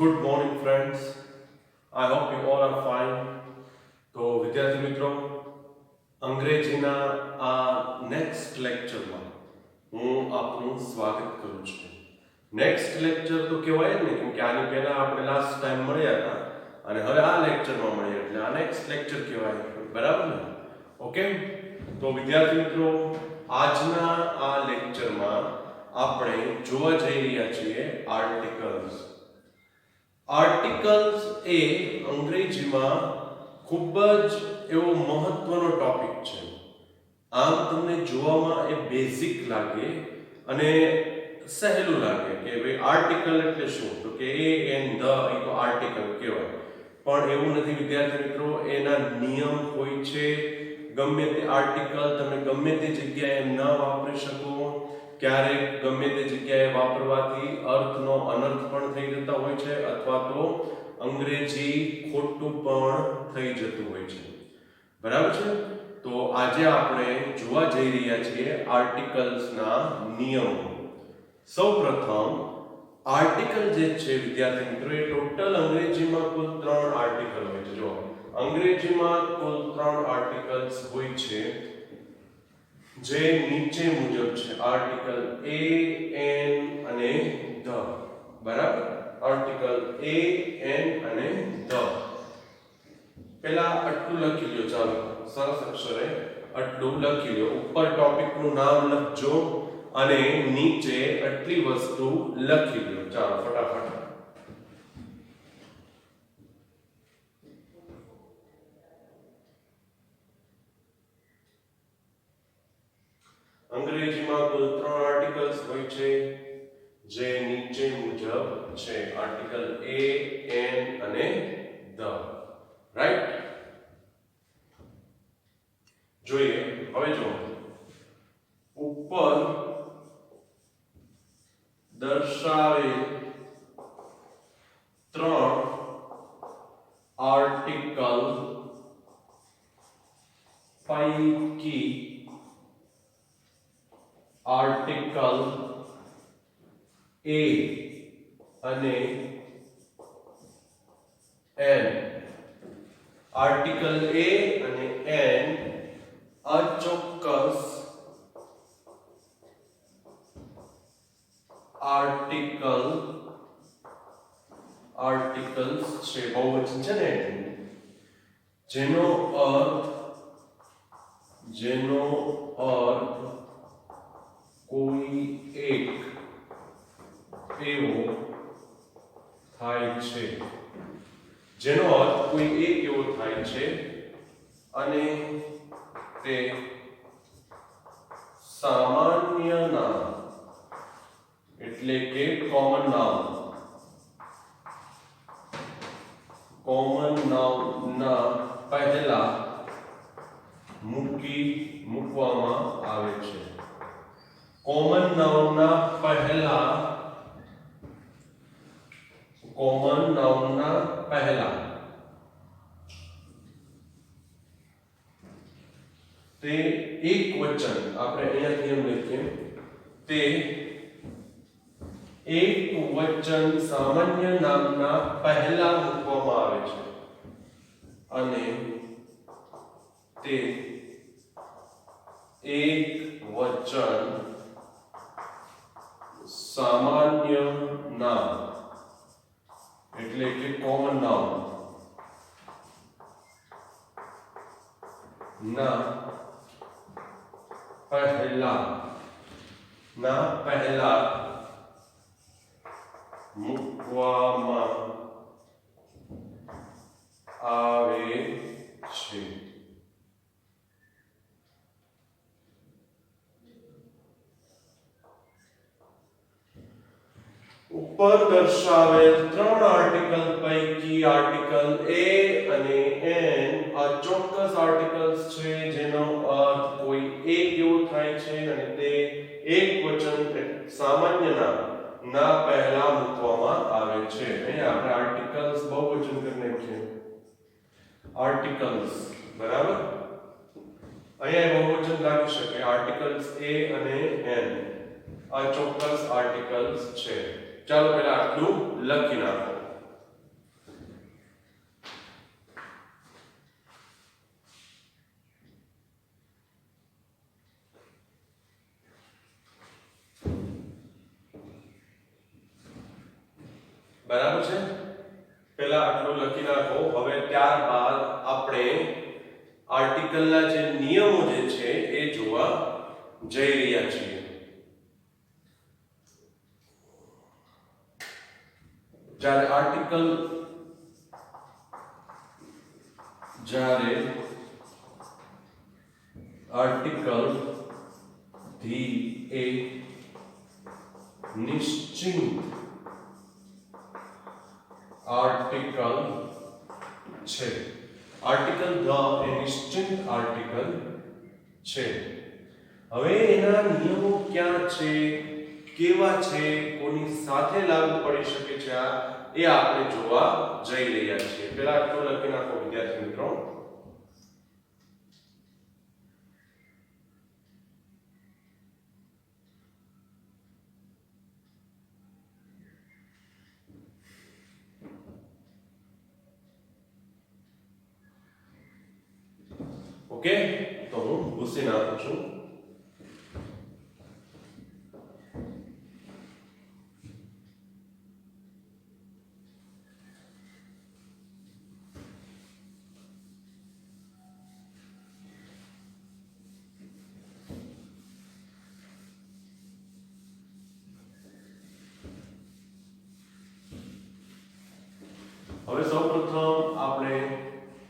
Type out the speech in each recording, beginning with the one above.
Good morning, friends. I hope you all are fine. તો વિદ્યાર્થી મિત્રો, અંગ્રેજીના આ નેક્સ્ટ લેક્ચરમાં હું આપનું સ્વાગત કરું છું. નેક્સ્ટ લેક્ચર તો કહેવાય જ ને, કેમ કે આની પહેલા આપણે લાસ્ટ ટાઈમ મળ્યા હતા અને હવે આ લેક્ચરમાં મળ્યા એટલે આ નેક્સ્ટ લેક્ચર કહેવાય. બરાબર ને? ઓકે. તો વિદ્યાર્થી મિત્રો, આજના આ લેક્ચરમાં આપણે જોવા જઈ રહ્યા છીએ આર્ટિકલ્સ. આર્ટિકલ્સ એ અંગ્રેજીમાં ખૂબ જ એવો મહત્વનો ટોપિક છે. આમ તમને જોવામાં એ બેઝિક લાગે અને સહેલું લાગે કે ભાઈ આર્ટિકલ એટલે શું, તો કે એ એન ધ એ તો આર્ટિકલ કહેવાય. પણ એવું નથી વિદ્યાર્થી મિત્રો, એના નિયમ હોય છે. ગમે તે આર્ટિકલ તમે ગમે તે જગ્યાએ ન વાપરી શકો. ક્યારેક ગમે તે જગ્યાએ વાપરવાથી અર્થનો અનર્થ પણ થઈ જતા હોય છે, અથવા તો અંગ્રેજી ખોટું પણ થઈ જતું હોય છે. બરાબર છે? તો આજે આપણે જોવા જઈ રહ્યા છીએ આર્ટિકલ્સના નિયમો. સૌપ્રથમ આર્ટિકલ જે છે વિદ્યાર્થી મિત્રો, એ ટોટલ અંગ્રેજીમાં કુલ 3 આર્ટિકલ હોય છે. જો અંગ્રેજીમાં કુલ 3 આર્ટિકલ્સ હોય છે, જે નીચે મુજબ છે. આર્ટિકલ એ, એન અને ધ. બરાબર? આર્ટિકલ એ, એન અને ધ. પહેલા આટલું લખી લ્યો. ચાલો, સરસ અક્ષરે આટલું લખી લ્યો. ઉપર ટોપિકનું નામ લખજો અને નીચે આટલી વસ્તુ લખી લ્યો. ચાલો ફટાફટ. અંગ્રેજીમાં કુલ 3 આર્ટિકલ્સ હોય છે, જે નીચે મુજબ છે. આર્ટિકલ એ, એન અને ધ. રાઈટ? જોઈએ. હવે જો ઉપર દર્શાવેલ 3 આર્ટિકલ પૈકી આર્ટિકલ એ અને એન. આર્ટિકલ એ અને એન અચોક્કસ આર્ટિકલ્સ છે. બહુવચન છે ને, જેનો અર્થ કોઈ એક એવો થાય છે. જેનો અર્થ કોઈ એક એવો થાય છે અને તે સામાન્ય નામ એટલે કે કોમન નાઉન ના પહેલા મૂકવામાં આવે છે. કોમન નાઉનના પહેલા તે એક વચન, આપણે અહીંયાથી એમ લખીએ, તે એક વચન સામાન્ય નામના પહેલા મૂકવામાં આવે છે અને તે એક વચન સામાન્ય નામ એટલે કે કોમન નાઉન ના પહેલા મૂકવામાં આવે છે. ઉપર દર્શાવેલ 3 આર્ટિકલ પૈકી આર્ટિકલ એ અને એન અચોક્કસ આર્ટિકલ્સ છે, જેનો અર્થ કોઈ એક એવો થાય છે અને તે એક વચન સામાન્ય નામ ના પહેલા મૂકવામાં આવે છે. અહીંયા આપણે આર્ટિકલ્સ બહુવચન કરી નાખીએ. આર્ટિકલ્સ. બરાબર? અહીંયા બહુવચન લાગી શકે. આર્ટિકલ્સ એ અને એન અચોક્કસ આર્ટિકલ્સ છે. ચાલો પહેલા આટલું લખી નાખો. બરાબર છે? પહેલા આટલું લખી નાખો. હવે ત્યારબાદ આપણે આર્ટિકલના જે નિયમો જે છે એ જોવા જઈ રહ્યા છીએ. જ્યારે આર્ટિકલ ધી એ નિશ્ચિત આર્ટિકલ છે. આર્ટિકલ ધ એ નિશ્ચિત આર્ટિકલ છે. હવે એના નિયમો ક્યાં છે, કેવા છે, કોની સાથે લાગુ પડી શકે છે એ આપણે જોવા જઈ રહ્યા છીએ. પહેલા આટલું લખી નાખો વિદ્યાર્થી મિત્રો. ઓકે, તો હું ભૂસી નાખું છું. હવે સૌપ્રથમ આપણે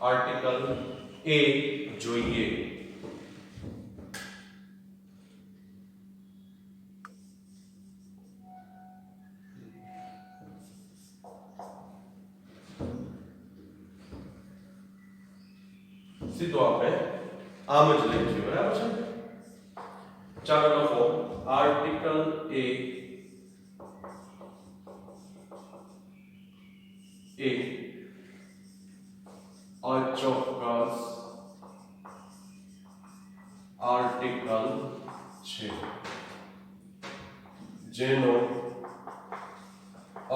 આર્ટિકલ એ જોઈએ. સીધું આપણે આમ જ લખીએ. બરાબર છે? ચાલો લખો આર્ટિકલ એ અચોક્કસ આર્ટિકલ છે જેનો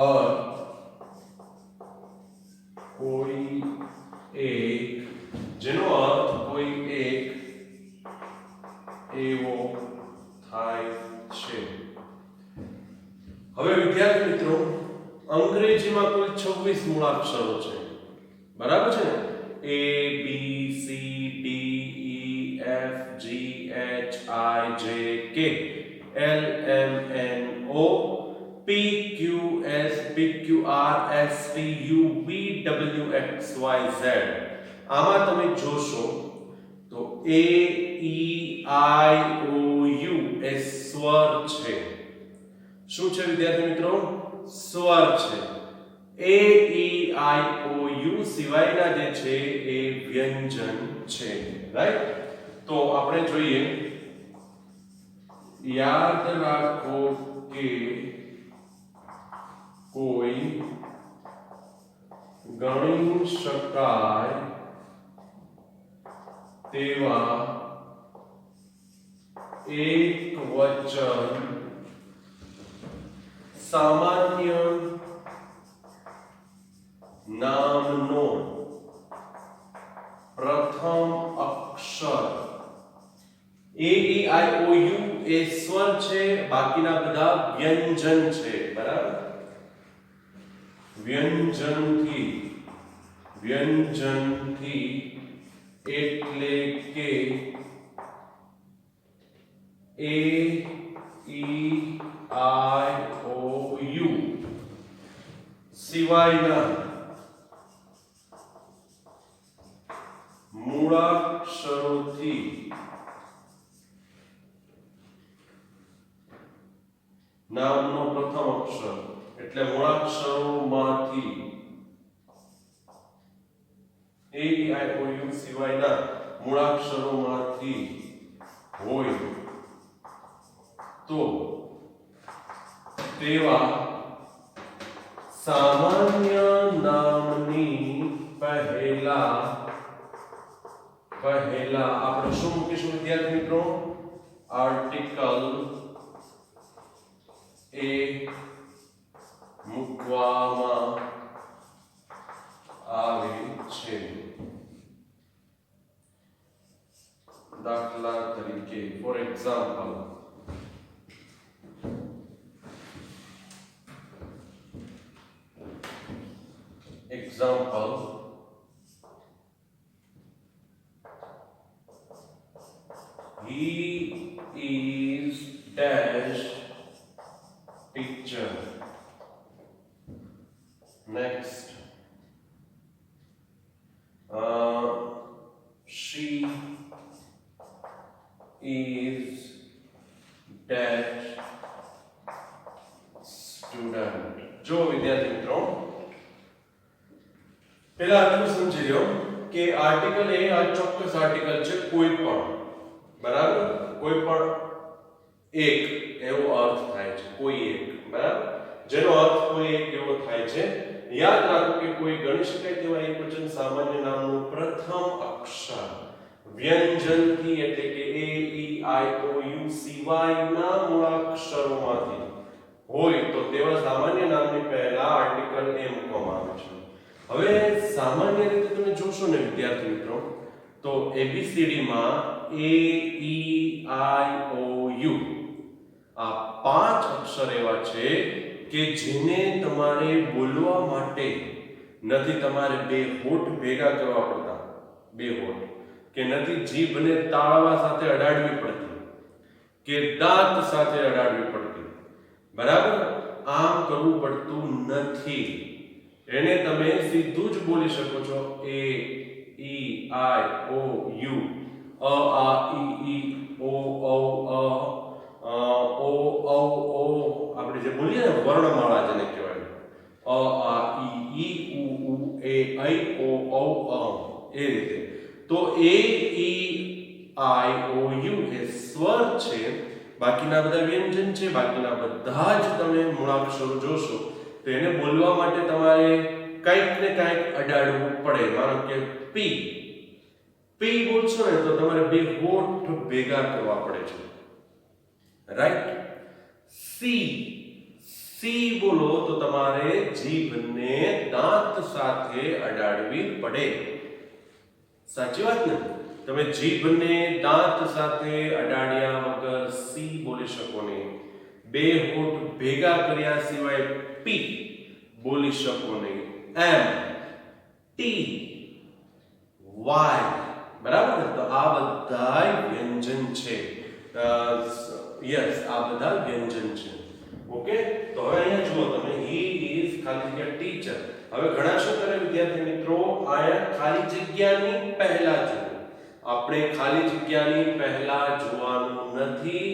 અર્થ કોઈ એક એવો થાય છે. હવે વિદ્યાર્થી મિત્રો, અંગ્રેજીમાં કુલ 26 મૂળાક્ષરો છે. બરાબર છે ને? A B C D E F G H I J K L M N O P Q S P Q R S T U V W X Y Z. આમાં તમે જોશો તો A E I O U એ સ્વર છે. શું છે વિદ્યાર્થી મિત્રો? સ્વર છે. A E I O U સિવાયના જે છે એ વ્યંજન છે. રાઈટ? તો આપણે જોઈએ. યાદ રાખો કે કોઈ ગણી શકાય તેવા એક વચન સામાન્ય નામનો પ્રથમ અક્ષર A E I O U એ સ્વર છે, બાકીના બધા વ્યંજન છે. બરાબર? વ્યંજનથી એટલે કે A E I O U સિવાયના મૂળાક્ષરોથી નામનો પ્રથમ અક્ષર એટલે મૂળાક્ષરોમાંથી A E I O U સિવાયના મૂળાક્ષરોમાંથી હોય તો તેવા સામાન્ય નામની પહેલા આપણે શું મૂકીશું વિદ્યાર્થી મિત્રો? આર્ટિકલ એ મૂકવામાં આવે છે. દાખલા તરીકે, for example, example, he is dash teacher. Next, she is dash student. જો વિદ્યાર્થી મિત્રો પહેલા આટલું સમજી લો કે આર્ટિકલ એ આ ચોક્કસ આર્ટિકલ છે કોઈ પણ, બરાબર, કોઈ પણ એક એવો અર્થ થાય છે, કોઈ એક, બરાબર, જેનો અર્થ કોઈ એક એવો થાય છે. યાદ રાખો કે કોઈ ગણી શકાય તેવા એકવચન સામાન્ય નામનું પ્રથમ અક્ષર વ્યંજનથી એટલે કે એ ઈ આઈ ઓ યુ સિવાયના મૂળાક્ષરોમાંથી હોય તો તેવા સામાન્ય નામની પહેલા આર્ટિકલ એ મૂકવામાં આવે છે. હવે સામાન્ય રીતે તમે જોશો ને વિદ્યાર્થી મિત્રો તો એબીસીડી માં એ ઈ આઈ ઓ યુ આ પાંચ અક્ષર એવા છે કે જેને તમારે બોલવા માટે નથી તમારે બે હોઠ ભેગા કરવા પડતા, બે હોઠ, કે નથી જીભને તાળવા સાથે અડાડવી પડતી કે દાંત સાથે અડાડવી પડતી, બરાબર, આમ કરવું પડતું નથી. એને તમે સીધું જ બોલી શકો છો એ ઈ આઈ ઓ યુ, અ આ ઈ ઈ, ઓ ઔ અ, ઓ ઔ ઓ, આપણે જે બોલીએ ને વર્ણમાળા જેને કહેવાય, અ આ ઈ ઈ, ઉ ઉ, એ ઐ, ઓ ઔ અ, એ રીતે. તો એ ઈ આઈ ઓ યુ એ સ્વર છે, બાકીના બધા વ્યંજન છે. બાકીના બધા જ તમે મૂળાક્ષરો જોશો તો એને બોલવા માટે તમારે કંઈક ને કંઈક અડાડવું પડે. માનો કે પી, પી બોલશો ને તો તમારે બે હોઠ ભેગા કરવા પડે છે, રાઈટ. સી, સી બોલો તો તમારે જીભને દાંત સાથે અડાડવી પડે. સાચી વાત ને? તમે જીભને દાંત સાથે અડાડ્યા વગર સી બોલી શકો નહીં. બે હોઠ ભેગા કર્યા સિવાય પી બોલી શકો નહીં. એમ, ટી, વાય, બરાબર ને? તો આ બધા વ્યંજન છે. યસ, આ બધા વ્યંજન છે. ઓકે, તો હવે અહીંયા જુઓ તમે, હી ઇઝ ખાલી જગ્યા ટીચર. હવે ઘણા શું કરે વિદ્યાર્થી મિત્રો, આયા ખાલી જગ્યાની પહેલા જુઓ. આપણે ખાલી જગ્યાની પહેલા જોવાનું નથી,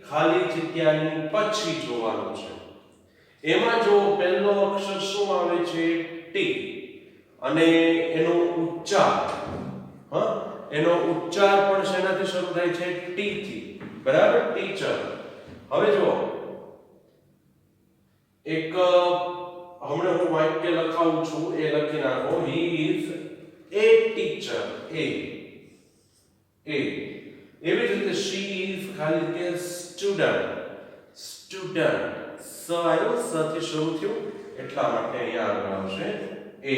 ખાલી જગ્યાની પછી જોવાનું છે. એમાં જો પહેલો અક્ષર શું આવે છે? ટી, અને એનો ઉચ્ચાર, એનો ઉચ્ચાર પણ શેનાથી શરૂ થાય છે? ટી થી, બરાબર, ટીચર. હવે જો એક હમણાં હું વાક્ય લખાવું છું, એ લખી નાખો, હી ઇઝ એ ટીચર. એ એવી જ રીતે શી ઇઝ ખાલી કે સ્ટુડન્ટ. સ્ટુડન્ટ, સ આવ્યો, સ થી શરૂ થયું એટલા માટે અહીંયા આગળ આવશે એ.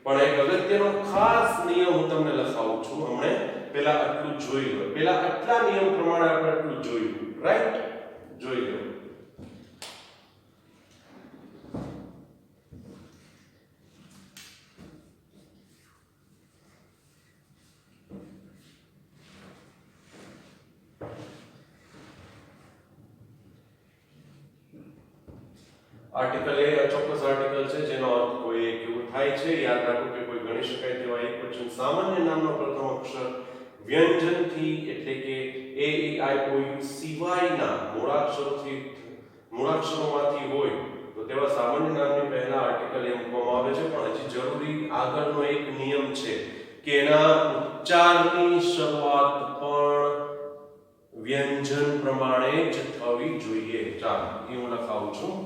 પણ એક અગત્યનો ખાસ નિયમ હું તમને લખાવું છું હમણે. પહેલા આટલું જોઈ લો, પહેલા આટલા નિયમ પ્રમાણે આપણે આટલું જોયું, રાઈટ? જોઈ લો. આર્ટિકલ એ અચોક્કસ આર્ટિકલ છે જેનો અર્થ કોઈ એક એવું થાય છે. યાદ રાખો કે કોઈ ગણી શકાય તેવા એકવચન સામાન્ય નામનો પ્રથમ અક્ષર વ્યંજનથી એટલે કે એ ઈ આઈ ઓ યુ સિવાયના મૂળાક્ષરોમાંથી હોય તો તેવા સામાન્ય નામની પહેલા આર્ટિકલ એ મૂકવામાં આવે છે. પણ હજી જરૂરી આગળનો એક નિયમ છે કે એના ઉચ્ચારની શરૂઆત પણ વ્યંજન પ્રમાણે જ થવી જોઈએ. ચાલો એ હું લખાવું છું.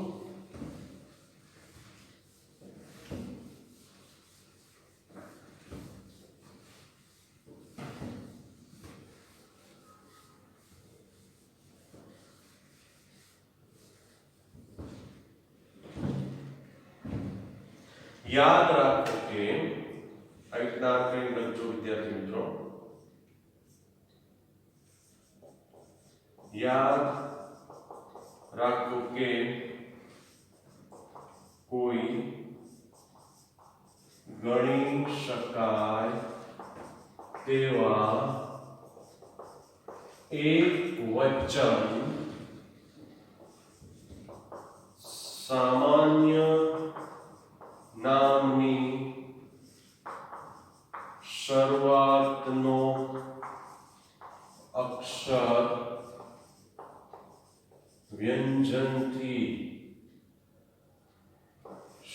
યાદ રાખો કે આ રીતના કઈ લખજો વિદ્યાર્થી મિત્રો. યાદ રાખો કે કોઈ ગણી શકાય તેવા એક વચન સામાન્ય નામની શરૂઆતનો અક્ષર વ્યંજનથી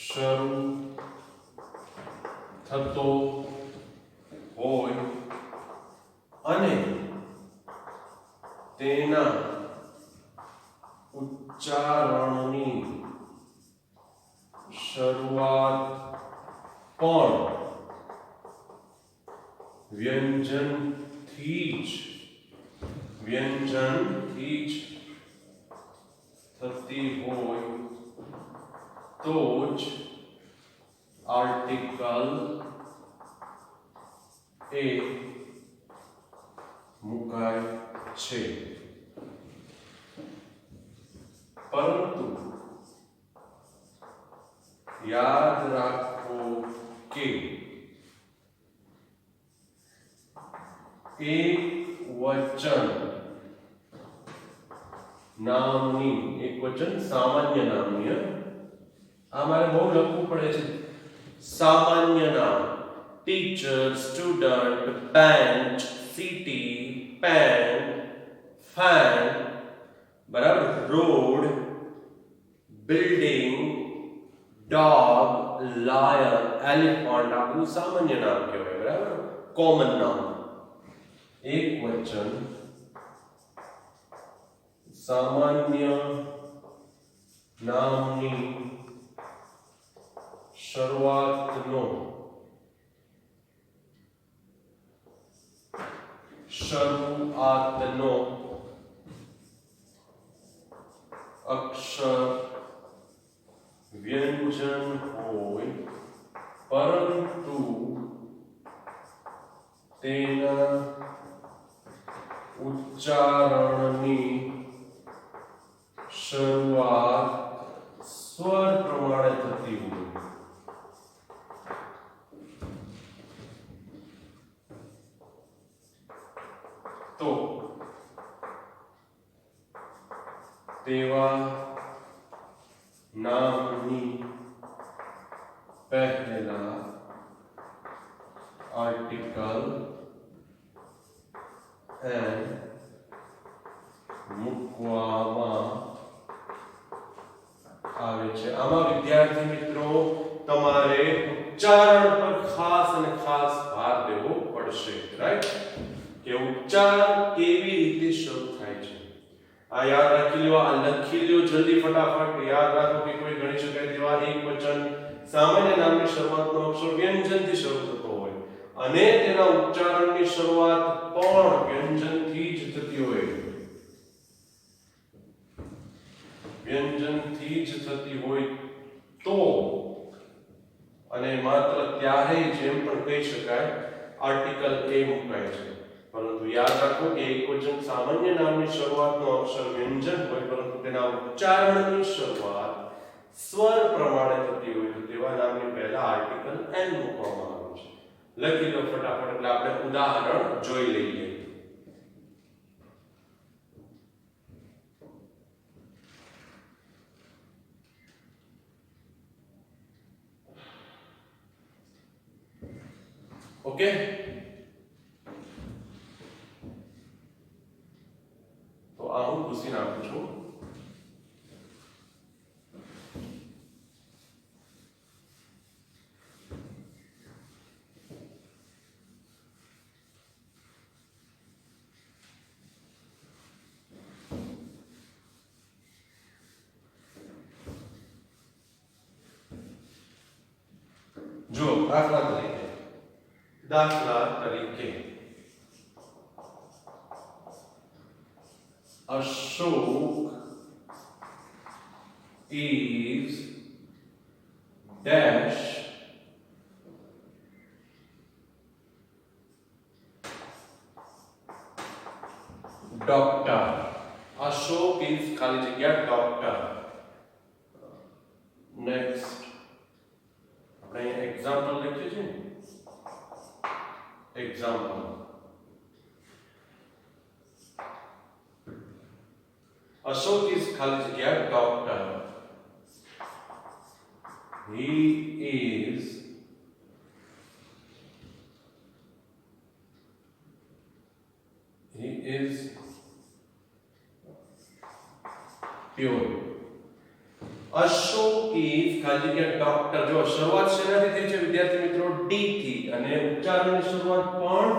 શરૂ થતો હોય અને તેના ઉચ્ચારણની શરૂઆત પણ વ્યંજનથી જ થતી હોય તો જ આર્ટિકલ એ મુકાય છે. પરંતુ યાદ રાખો કે એક વચન નામની એક વચન સામાન્ય નામની આ મારે બહુ લખવું પડે છે. સામાન્ય નામ teacher, student, bench, city, pen, fan, બરાબર, road, building, dog, lion, elephant, આ બધું સામાન્ય નામ કહેવાય. બરાબર, કોમન નામ. એક વચન સામાન્ય નામની શરૂઆતનો અક્ષર વ્યંજન હોય પરંતુ તેના ઉચ્ચારણની શરૂઆત સ્વર પ્રમાણે થતી હોય. તો તેવા નામની પહેલા આર્ટિકલ એન મૂકવામાં આવે છે. આમાં વિદ્યાર્થી મિત્રો તમારે ઉચ્ચારણ પર ખાસ અને ખાસ ભાર દેવો પડશે. રાઈટ, કે ઉચ્ચાર કેવી રીતે શરૂ થાય છે આ યાદ રાખી લો. આ લખી લો જલ્દી ફટાફટ. યાદ રાખો કે કોઈ ગણી શકાય તેવા એક વચન સામાન્ય નામની શરૂઆતનો અક્ષર વ્યંજનથી શરૂ થતો હોય અને તેના ઉચ્ચારણની શરૂઆત પણ વ્યંજનથી જ થતી હોય. વ્યંજનથી જ થતી હોય તો અને માત્ર ત્યારે જેમ પણ કહી શકાય આર્ટિકલ એ મુકાય છે. પરંતુ યાદ રાખો કે એકવચન સામાન્ય નામની શરૂઆતનો અક્ષર વ્યંજન હોય પરંતુ તેના ઉચ્ચારણની શરૂઆત સ્વર પ્રમાણે થતી હોય તો તેવા નામની પહેલા આર્ટિકલ એન મૂકવામાં આવે છે. લખી લો ફટાફટ. એટલે આપણે ઉદાહરણ જોઈ લઈએ. ઓકે, તો આ હું પૂછી નાખું છું. જો દાખલા તરીકે Ashok is dash doctor. Ashok is ખાલી જગ્યા doctor. Next આપણે એક્ઝામ્પલ લખીએ છીએ. એક્ઝામ્પલ, અશોક ઇઝ ખાલી જગ્યા doctor. He is pure. Ashok is ખાલી જગ્યા ડોક્ટર. જો શરૂઆત શેનાથી થઈ છે વિદ્યાર્થી મિત્રો? ડી થી, અને ઉચ્ચારણની શરૂઆત પણ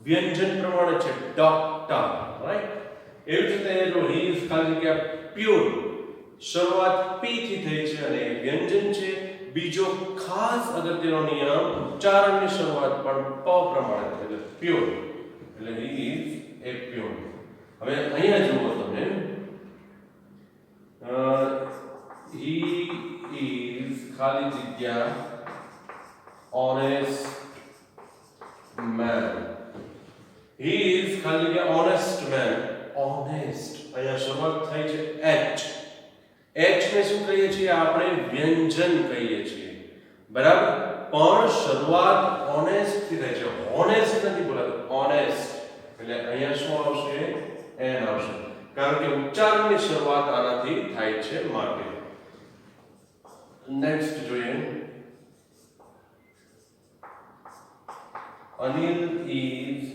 વ્યંજન પ્રમાણે છે, ડોક્ટર, રાઈટ? એવી જ રીતે જો he is ખાલી જગ્યા પ્યોર, શરૂઆત પી થી થઈ છે અને વ્યંજન છે. બીજો ખાસ અગત્યનો નિયમ, ઉચ્ચારણની શરૂઆત પણ પ પ્રમાણે થાય, એટલે પ્યોર, એટલે he is a pure. હવે અહીંયા જુઓ તમે, he is ખાલી જગ્યા honest man. He is ખાલી જગ્યા honest man. honest, અહીંયા શરૂઆત થઈ છે h. h ને શું કહીએ છીએ? આપણે વ્યંજન કહીએ છીએ, બરાબર? પણ શરૂઆત honest થી થાય છે, honest નથી બોલાતું, honest. એટલે અહીંયા શું આવશે? n આવશે, કારણ કે ઉચ્ચારણની શરૂઆત આનાથી થાય છે માટે. નેક્સ્ટ જોઈએ, Anil is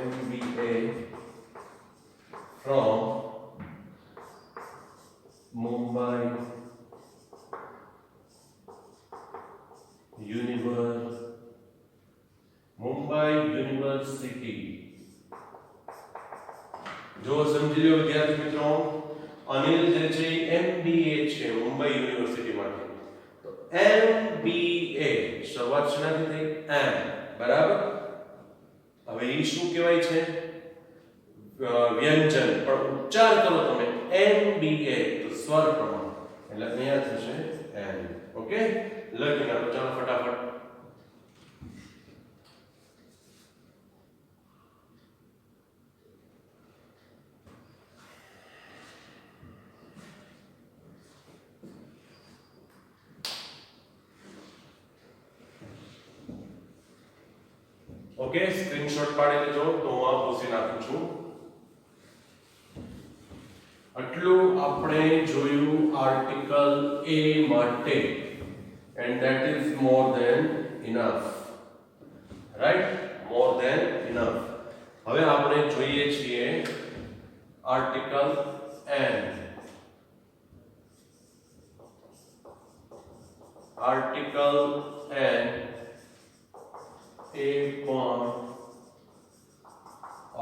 MBA from Mumbai University. જો સમજી લો વિદ્યાર્થી મિત્રો, અનિલ જે છે MBA છે મુંબઈ યુનિવર્સિટી માટે. તો MBA શરૂઆત શેનાથી થઈ? M, બરાબર? હવે એ શું કહેવાય છે? વ્યંજન, પણ ઉચ્ચાર કરો તમે MBA તો સ્વર પ્રમાણ, એટલે અહીંયા થશે M. ઓકે, લખી નાખો ચાલો ફટાફટ. ઓકે, સ્ક્રીનશોટ પાડી લેજો તો હું આ પૂછી નાખું છું. આટલું આપણે જોયું આર્ટિકલ a માટે, and that is more than enough, right? more than enough. હવે આપણે જોઈએ છીએ આર્ટિકલ n. આર્ટિકલ n એ પણ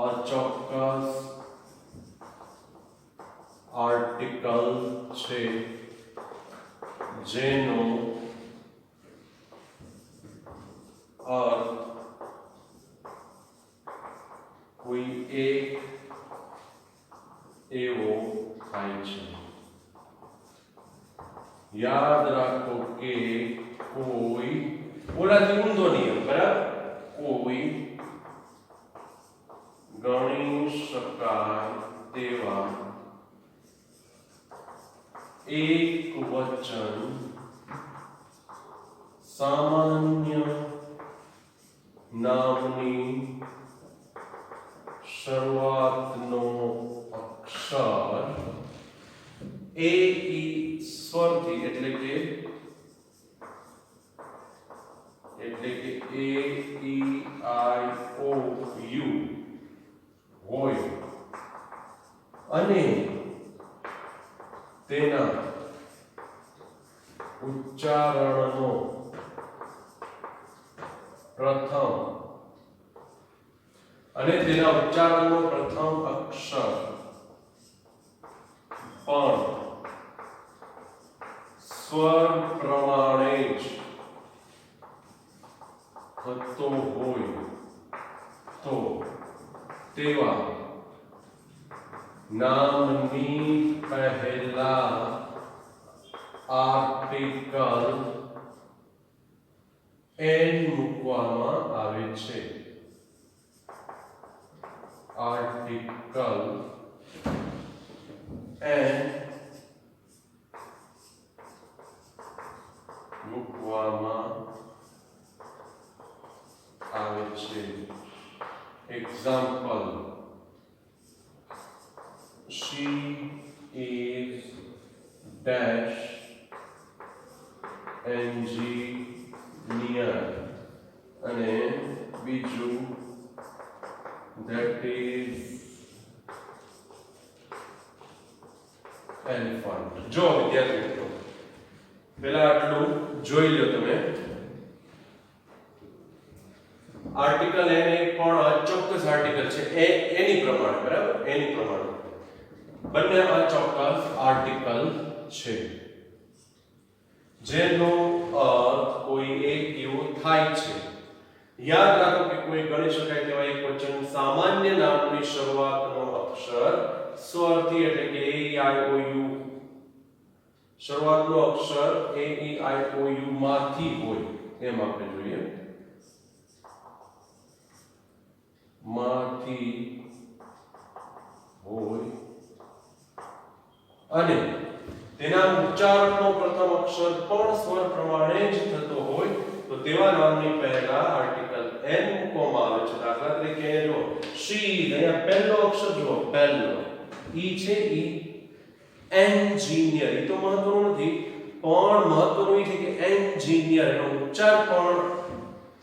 અચોક્કસ આર્ટિકલ છે જેનો અર્થ કોઈ એક એવો થાય છે. યાદ રાખો કે કોઈ ઓલાથી ઊંધો નિયમ, બરાબર? કોઈ ગણી શકાય તેવા એક વચન સામાન્ય નામની શરૂઆતનો અક્ષર એ ઈ સ્વરથી, એટલે કે A E I O U હોય અને તેના ઉચ્ચારણનો પ્રથમ અક્ષર પણ સ્વર પ્રમાણે જ થતો હોય તો તેવા નામની પહેલા આર્ટિકલ n મૂકવામાં આવે છે. આર્ટિકલ n મૂકવામાં example, she is dash engineer અને બીજું that is elephant. જો વિદ્યાર્થી મિત્રો પહેલા આટલું જોઈ લો તમે. આર્ટિકલ એન એક પણ અચોક્કસ આર્ટિકલ છે એની પ્રમાણે, બરાબર, એની પ્રમાણે બંને અચોક્કસ આર્ટિકલ છે જેનો અર્થ કોઈ એક એવો થાય છે. યાદ રાખો કે કોઈ ગણી શકાય તેવા એક વચન સામાન્ય નામની શરૂઆતનો અક્ષર સ્વરથી એટલે કે એ ઈ આઈ ઓ યુ શરૂઆતનો અક્ષર એ ઈ આઈ ઓ યુ માંથી હોય એમ આપણે જોઈએ. માંથી હોય અને તેના ઉચ્ચારણનો પ્રથમ અક્ષર પણ સ્વર પ્રમાણે જ થતો હોય તો તેવા નામની પહેલા આર્ટિકલ એન મૂકવામાં આવે છે. દાખલા તરીકે જો she, અહીંયા પહેલો અક્ષર જુઓ, પહેલો ઈ છે, ઈ એન્જિનિયર, એ તો મહત્વનું નથી પણ મહત્વનું એ છે કે એન્જિનિયર એનો ઉચ્ચાર પણ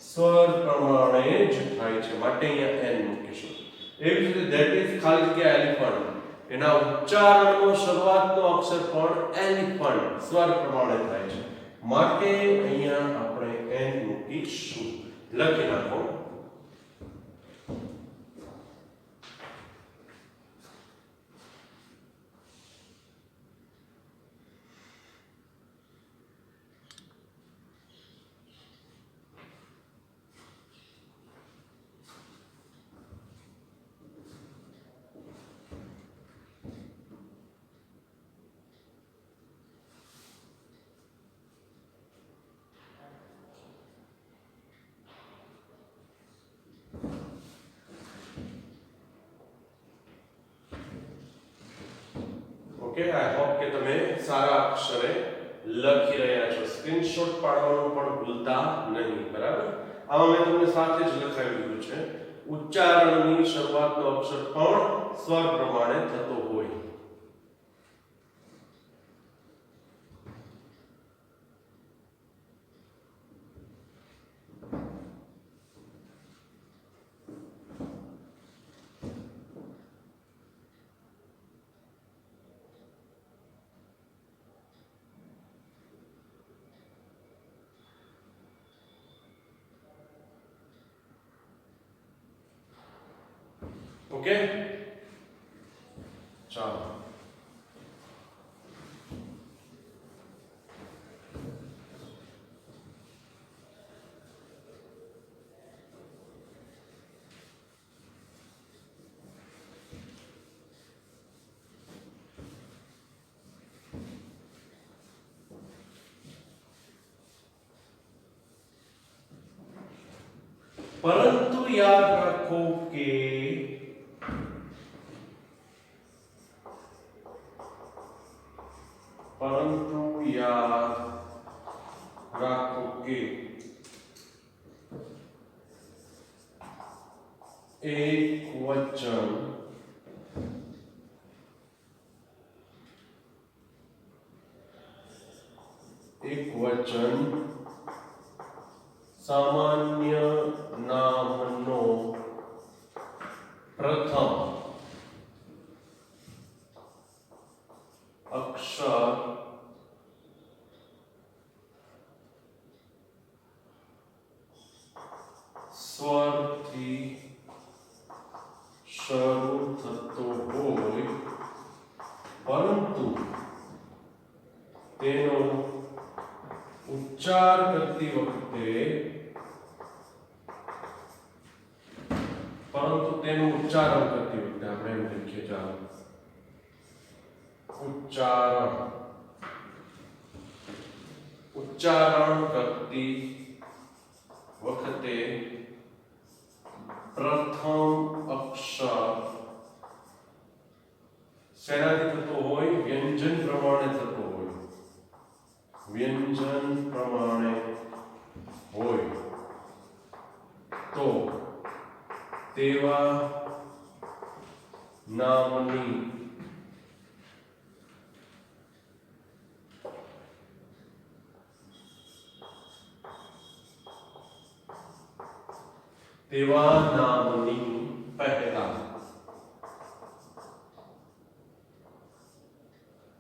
સ્વર પ્રમાણે જ થાય છે માટે અહીંયા એન મૂકીશું. એવી રીતે that is ખાલી જગ્યા એલિફન્ટ, એના ઉચ્ચારણનો શરૂઆતનો અક્ષર પણ એલિફન્ટ સ્વર પ્રમાણે થાય છે માટે અહીંયા આપણે એન મૂકીશું. લખી નાખો. ઓકે, આઈ હોપ કે તમે સારા અક્ષરે લખી રહ્યા છો. સ્ક્રીનશોટ પાડવાનું પણ ભૂલતા નહીં, બરાબર. આમાં મેં તમને સાથે જ લખાવી દીધું છે ઉચ્ચારણની શરૂઆતનો અક્ષર પણ સ્વર પ્રમાણે થતો હોય. ઓકે, ચાલો. પરંતુ યાદ રાખો કે એક વચન સામાન્ય નામનો પ્રથમ અક્ષર સ્વરથી શરૂ થતો હોય પરંતુ તેનો ઉચ્ચાર કરતી વખતે તેનું ઉચ્ચારણ કરતી વખતે આપણે એમ લખીએ, ચાલો ઉચ્ચારણ કરતી વખતે પ્રથમ અક્ષર શેનાથી થતો હોય? વ્યંજન પ્રમાણે થતો હોય. વ્યંજન પ્રમાણે હોય તો તેવા નામની પહેલા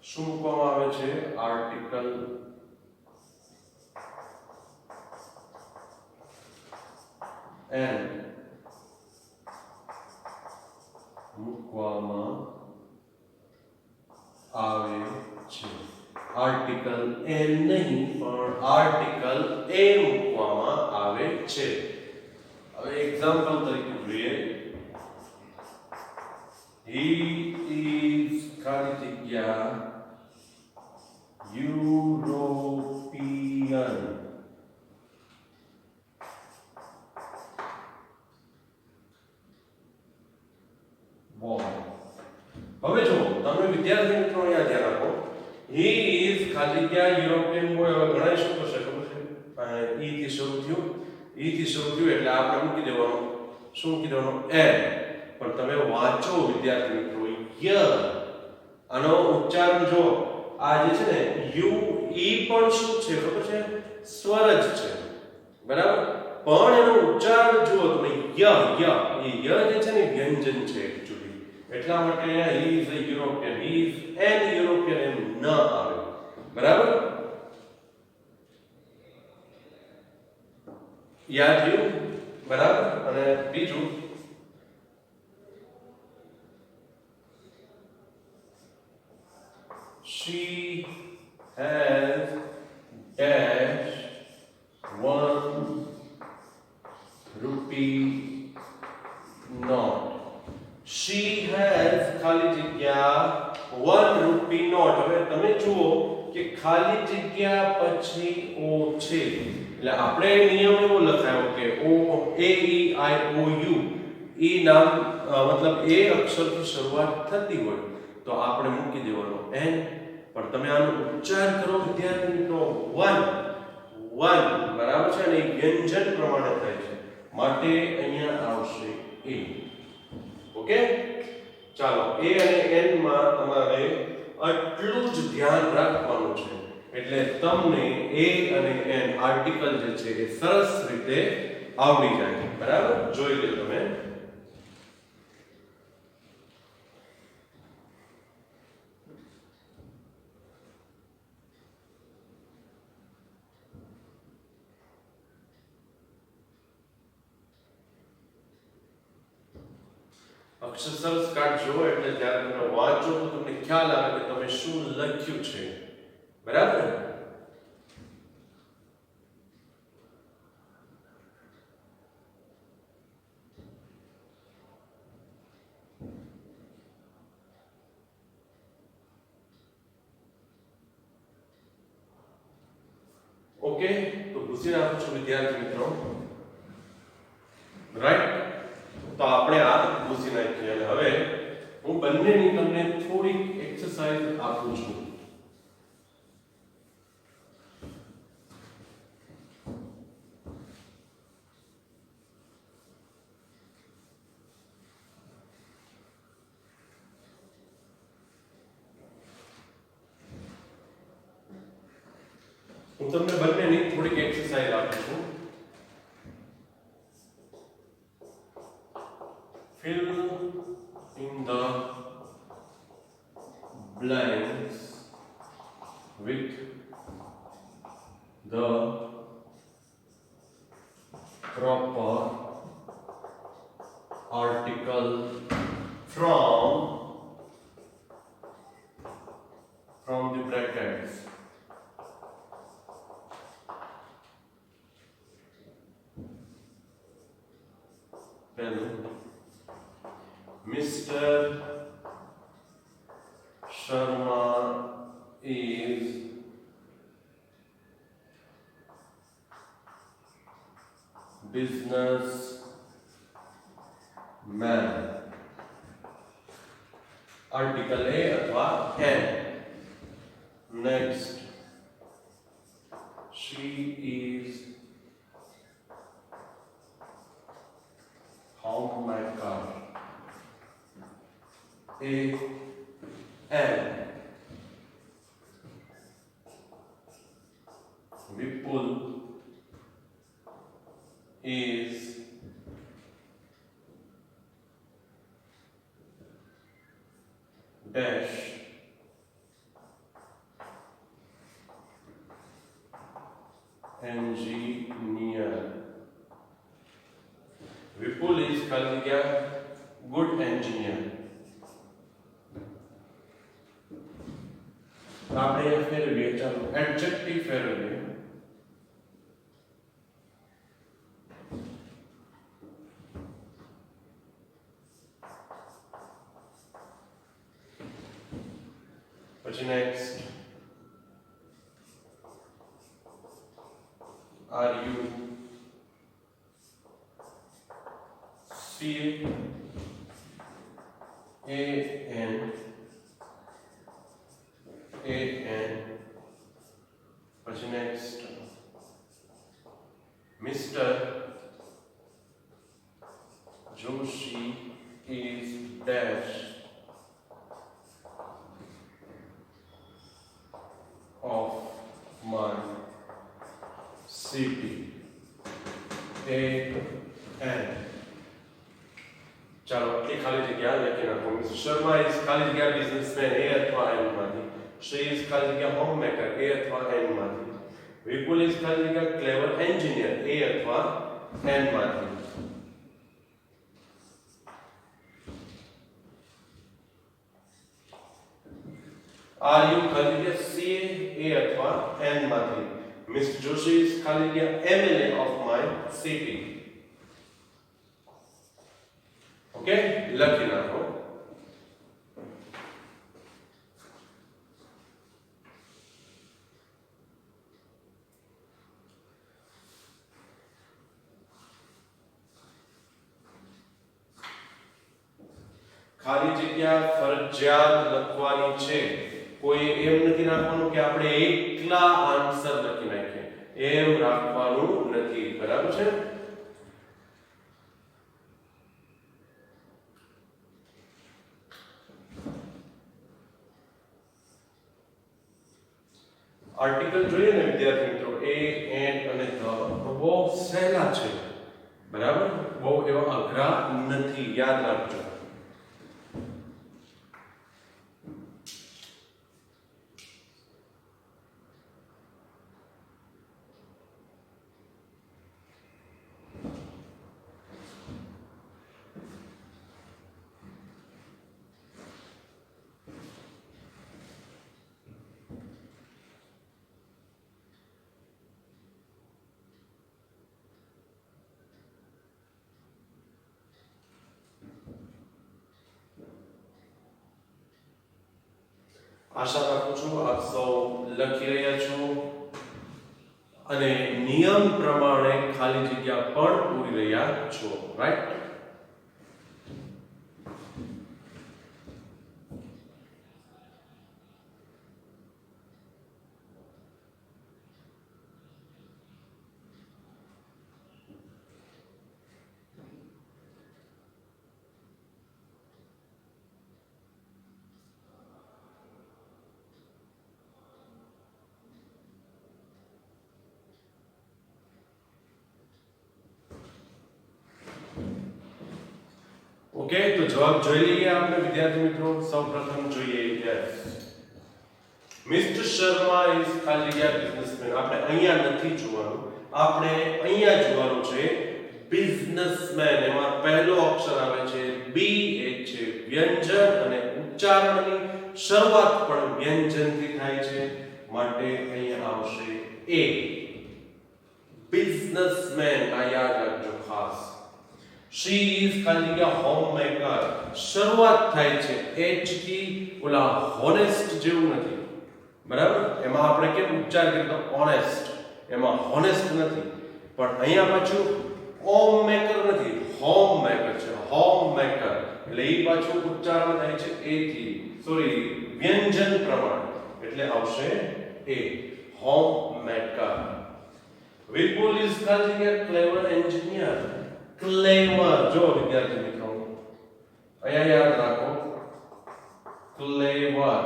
શું મૂકવામાં આવે છે? આર્ટિકલ એન મૂકવામાં આવે છે. આર્ટિકલ એન નહીં પણ આર્ટિકલ એ મૂકવામાં આવે છે. હવે એક્ઝામ્પલ તરીકે જોઈએ. He is ખાલી જગ્યા European. હવે જો તમે વિદ્યાર્થી મિત્રો અહીંયા ધ્યાન આપો. He is ખાલી જગ્યા યુરોપિયન બોય. હવે ઘણા શું કરશે ખબર છે? ઈ થી શરૂ થયું, એટલે આપણે મૂકી દેવાનું. શું મૂકી દેવાનું? એન. પણ તમે વાંચો વિદ્યાર્થી મિત્રો, ય આનો ઉચ્ચારણ જો આ જે છે ને યુ ઈ પણ શું છે ખબર છે? સ્વર જ છે, બરાબર. પણ એનો ઉચ્ચારણ જુઓ તમે, ય એ ય જે છે ને વ્યંજન છે એકચ્યુઅલી. એટલા માટે અહીંયા he is a European, he is an European એમ ન આવે, બરાબર. યાદ રહ્યું? બરાબર. અને બીજું, she has dash 1 rupee note. She has ખાલી જગ્યા 1 rupee note. હવે તમે જુઓ કે ખાલી જગ્યા પછી ઓ છે, એટલે આપણે નિયમ એવો લખાયો કે ઓ એ ઈ આઈ ઓ યુ ઈ નામ મતલબ એ અક્ષરથી શરૂઆત થતી હોય તો આપણે મૂકી દેવાનો એન. પણ તમે આનો ઉચ્ચાર કરો વિદ્યાર્થી મિત્રો, વન, બરાબર છે ને? વ્યંજન પ્રમાણે થાય છે માટે અહીંયા આવશે એ. ઓકે, ચાલો. એ અને એન માં તમારે આટલું જ ધ્યાન રાખવાનું છે, એટલે તમને એ અને એન આર્ટિકલ જે છે એ સરસ રીતે આવડી જાય, બરાબર. જોઈ લો તમે. અક્ષર સરસ કાઢજો, એટલે જ્યારે તમે વાંચો તો તમને ખ્યાલ આવે કે તમે શું લખ્યું છે, બરાબર. ઓકે, તો પૂછી નાખું છું વિદ્યાર્થી મિત્રો, રાઈટ. તો આપણે આ પૂછી નાખીએ અને હવે હું બંનેની તમને થોડીક એક્સરસાઇઝ આપું છું. હું તમને બંનેની થોડીક એક્સરસાઇઝ આપું છું. Fill in the blanks with the proper article from the brackets. Mr. Sharma is businessman. Article A अथवा N. Next, she is homemaker. N. Vipul is dash engineer. Vipul is खाली क्या good engineer. આપણે ફેરવીએ, ચાલો adjective ફેરવીએ. પછી next, are you C A N પછી next, Mr. Joshi is dash of my city. A N. ચાલો એ ખાલી જગ્યા લખી નાખો. મિસ્ટર શર્મા ઇઝ ખાલી જગ્યા બિઝનેસમેન એ અથવા એન માંથી. She is ખાલી જગ્યા હોમ મેકર એ અથવા એન માંથી. વિપુલ ઇઝ ખાલી જગ્યા ક્લેવર એન્જિનિયર એ અથવા એન માંથી. Are you ખાલી જગ્યા CA એ અથવા એન માંથી. Mr. Joshi is ખાલી જગ્યા MLA of my city. Okay, લખી નાખો. ખાલી જગ્યા ફરજિયાત લખવાની છે. કોઈ એમ નથી રાખવાનું કે આપણે એકલા આન્સર લખી નાખીએ, એમ રાખવાનું નથી. બરાબર છે? આર્ટિકલ જોઈએ ને વિદ્યાર્થી મિત્રો, એ એન્ડ અને ધ બહુ સહેલા છે. બરાબર, બહુ એવા અઘરા નથી, યાદ રાખજો. આશા રાખું છું આપ સૌ લખી રહ્યા છો અને નિયમ પ્રમાણે ખાલી જગ્યા પણ પૂરી રહ્યા છો. રાઈટ? ઓકે, તો જવાબ જોઈ લઈએ આપણે વિદ્યાર્થી મિત્રો. સૌપ્રથમ જોઈએ યસ, મિસ્ટર શર્મા ઇઝ ખાલી જગ્યા બિઝનેસમેન. આપણે અહીંયા નથી જોવાનું, આપણે અહીંયા જોવાનું છે બિઝનેસમેન. એમાં પહેલો અક્ષર આવે છે બી, એ છે વ્યંજન અને ઉચ્ચારણની શરૂઆત પણ વ્યંજનથી થાય છે, માટે અહીંયા આવશે એ. બિઝનેસમેન આ યાદ રાખજો ખાસ. She is ખાલી જગ્યા હોમમેકર. શરૂઆત થાય છે H થી, ઓલા હોનેસ્ટ જેવું નથી. બરાબર? એમાં આપણે કેમ ઉચ્ચાર કરીએ તો ઓનેસ્ટ, એમાં હોનેસ્ટ નથી. પણ અહીંયા પાછું હોમમેકર નથી, હોમમેકર છે. હોમમેકર એટલે એ પાછું ઉચ્ચારણ થાય છે એ થી, સોરી વ્યંજન પ્રમાણે, એટલે આવશે એ. હોમમેકર. વિપુલ ઇઝ ખાલી જગ્યા ક્લેવર ક્લેવર.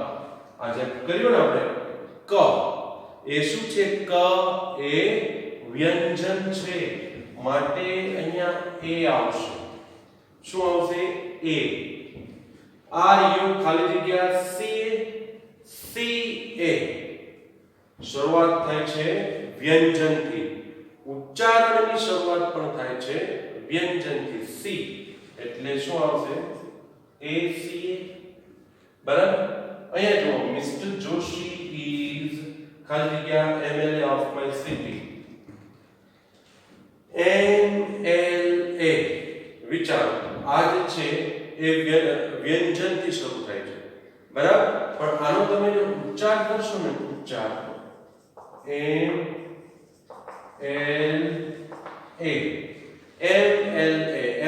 આજે કર્યું ને આપણે ક, એ શું છે? ક એ વ્યંજન છે માટે અહીંયા એ આવશે. શું આવશે? એ. આર યુ ખાલી જગ્યા સી, સી એ. શરૂઆત થાય છે વ્યંજનથી. ઉચ્ચારણની શરૂઆત પણ થાય છે વ્યંજનથી. સી એટલે શું આવશે? એ સી એ. બરાબર. અહીંયા જુઓ, મિસ્ટર જોશી ઇઝ ખાલી જગ્યા MLA of my city. MLA વિચારો, આ જે છે એ વ્યંજનથી શરૂ થાય છે. બરાબર. પણ આનો તમે જો ઉચ્ચાર કરશો ને, ઉચ્ચાર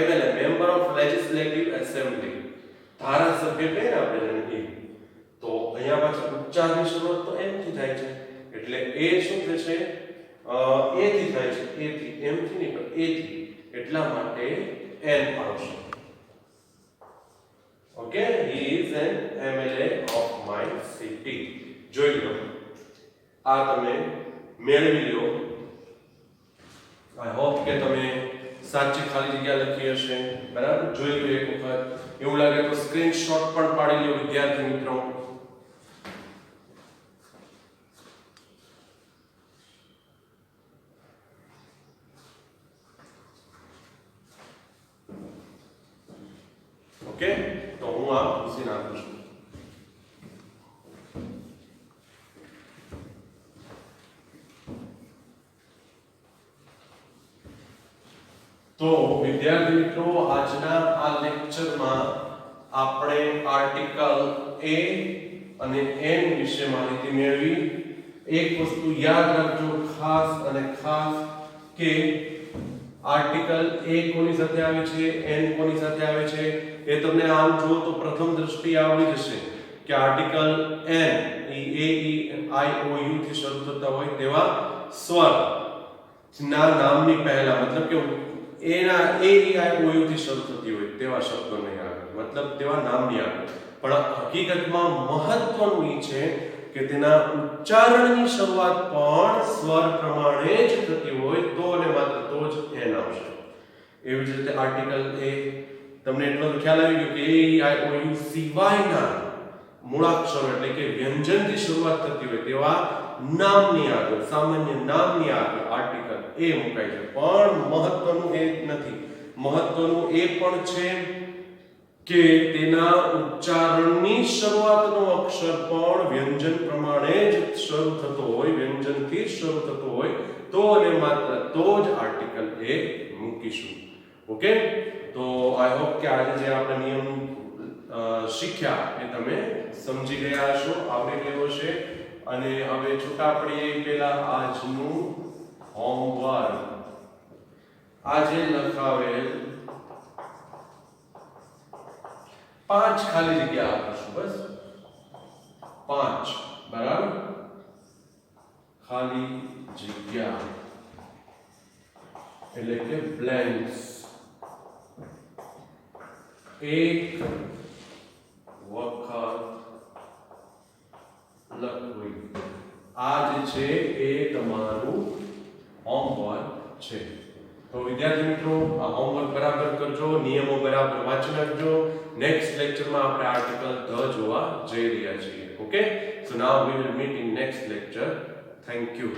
MLA member of legislative assembly, ધારાસભ્ય કહે ને આપણે એને, તો અહીંયા પાછળ ઉચ્ચારની શરૂઆત તો એમ થી થાય છે એટલે એ શું થશે? એ થી થાય છે. એ થી, એમ થી નહીં પણ એ થી, એટલા માટે એન આવશે. Okay, he is N MLA of my city. જોઈ લો, આ તમે મેળવી લો. આઈ હોપ કે તમે સાચી ખાલી જગ્યા લખી હશે. બરાબર. જોઈ લો એક વખત. એવું લાગે તો સ્ક્રીનશોટ પણ પાડી લો વિદ્યાર્થી મિત્રો. ઓકે, તો હું આ પૂછી નાખું છું. તો વિદ્યાર્થી મિત્રો, આજના આ લેક્ચરમાં આપણે આર્ટિકલ એ અને એન વિશે માહિતી મેળવી. એક વસ્તુ યાદ રાખજો ખાસ અને ખાસ કે આર્ટિકલ એ કોની સાથે આવે છે, એન કોની સાથે આવે છે, એ તમને આમ જો તો પ્રથમ દ્રષ્ટિએ આવડી જશે કે article N A E I O you થી શરૂ થતા હોય તેવા સ્વર ના નામની પહેલા, મતલબ કે એના એ ઈ આઈ ઓ યુ થી શરૂ થતી હોય તેવા શબ્દો નહીં આવે, મતલબ તેવા નામની આવે. પણ હકીકતમાં મહત્વનું એ છે કે તેના ઉચ્ચારણની શરૂઆત પણ સ્વર પ્રમાણે જ થતી હોય તો અને માત્ર તો જ એન આવશે. એવી જ રીતે આર્ટિકલ એ, તમને એટલો તો ખ્યાલ આવી ગયો કે એ ઈ આઈ ઓ યુ સિવાયના મૂળાક્ષરો એટલે કે વ્યંજનથી શરૂઆત થતી હોય તેવા નામની આગળ, સામાન્ય નામની આગળ આર્ટિકલ એ મુકાય છે. પણ મહત્વનું એ નથી, મહત્વનું એ પણ છે કે તેના ઉચ્ચારણની શરૂઆતનો અક્ષર પણ વ્યંજન પ્રમાણે જ શરૂ થતો હોય, વ્યંજનથી શરૂ થતો હોય તો અને માત્ર તો જ આર્ટિકલ એ મૂકીશું. ઓકે, તો આઈ હોપ કે આજે જે આપણે નિયમ શીખ્યા એ તમે સમજી ગયા હશો, આવડી ગયો છે. અને હવે છૂટા પડીએ પહેલા આજનું હોમવર્ક. આજે લખાવેલ 5 ખાલી જગ્યા આપીશું, બસ 5. બરાબર, ખાલી જગ્યા એટલે કે બ્લેન્ક્સ. એક વખત લખવું. આ જે છે એ તમારું હોમવર્ક છે. તો વિદ્યાર્થી મિત્રો, આ હોમવર્ક બરાબર કરજો, નિયમો બરાબર વાંચી નાખજો. નેક્સ્ટ લેક્ચરમાં આપણે આર્ટિકલ ધ જોવા જઈ રહ્યા છીએ. Okay, so now we will meet in next lecture. Thank you.